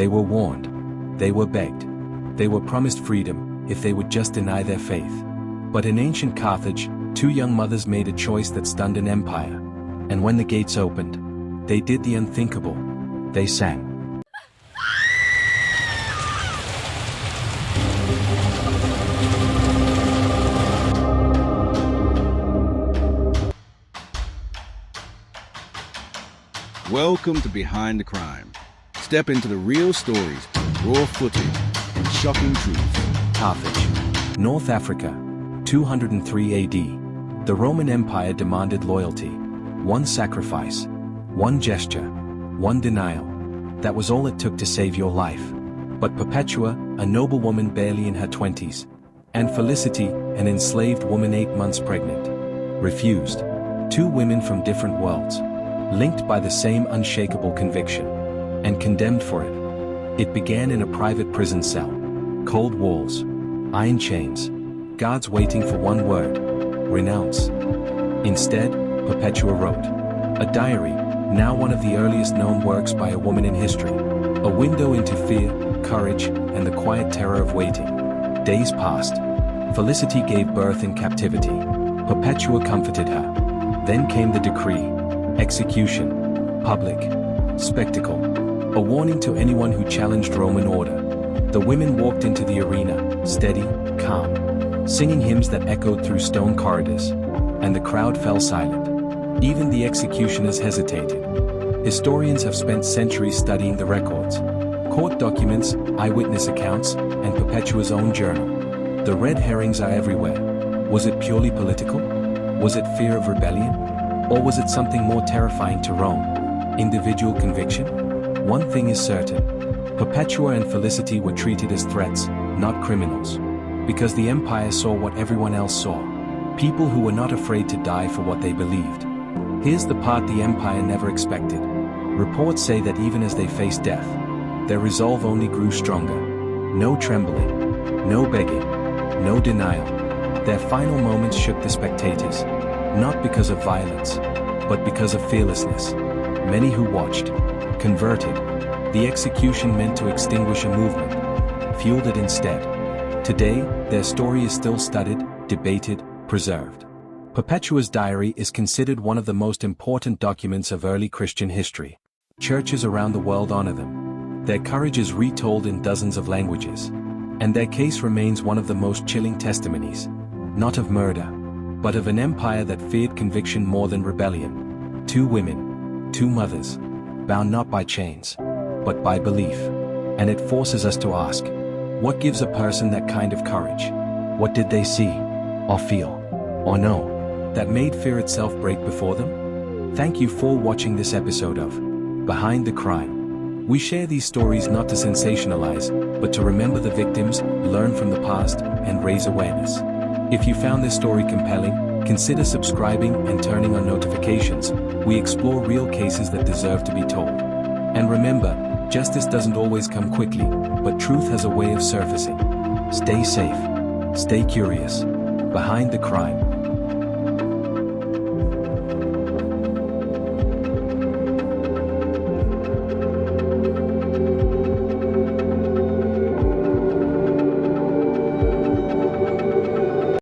They were warned. They were begged. They were promised freedom if they would just deny their faith. But in ancient Carthage, two young mothers made a choice that stunned an empire. And when the gates opened, they did the unthinkable. They sang. Welcome to Behind the Crime. Step into the real stories, raw footage, and shocking truths. Carthage, North Africa, 203 AD. The Roman Empire demanded loyalty. One sacrifice, one gesture, one denial. That was all it took to save your life. But Perpetua, a noblewoman barely in her 20s, and Felicity, an enslaved woman 8 months pregnant, refused. Two women from different worlds, linked by the same unshakable conviction, and condemned for it. It began in a private prison cell. Cold walls, iron chains, guards waiting for one word: renounce. Instead, Perpetua wrote a diary, now one of the earliest known works by a woman in history. A window into fear, courage, and the quiet terror of waiting. Days passed. Felicity gave birth in captivity. Perpetua comforted her. Then came the decree. Execution. Public. Spectacle. A warning to anyone who challenged Roman order. The women walked into the arena, steady, calm, singing hymns that echoed through stone corridors. And the crowd fell silent. Even the executioners hesitated. Historians have spent centuries studying the records. Court documents, eyewitness accounts, and Perpetua's own journal. The red herrings are everywhere. Was it purely political? Was it fear of rebellion? Or was it something more terrifying to Rome? Individual conviction? One thing is certain. Perpetua and Felicity were treated as threats, not criminals. Because the empire saw what everyone else saw. People who were not afraid to die for what they believed. Here's the part the empire never expected. Reports say that even as they faced death, their resolve only grew stronger. No trembling, no begging, no denial. Their final moments shook the spectators. Not because of violence, but because of fearlessness. Many who watched, converted. The execution meant to extinguish a movement, fueled it instead. Today, their story is still studied, debated, preserved. Perpetua's diary is considered one of the most important documents of early Christian history. Churches around the world honor them. Their courage is retold in dozens of languages. And their case remains one of the most chilling testimonies. Not of murder, but of an empire that feared conviction more than rebellion. Two women, two mothers, bound not by chains, but by belief. And it forces us to ask, what gives a person that kind of courage? What did they see, or feel, or know, that made fear itself break before them? Thank you for watching this episode of Behind the Crime. We share these stories not to sensationalize, but to remember the victims, learn from the past, and raise awareness. If you found this story compelling, consider subscribing and turning on notifications. We explore real cases that deserve to be told. And remember, justice doesn't always come quickly, but truth has a way of surfacing. Stay safe. Stay curious. Behind the Crime.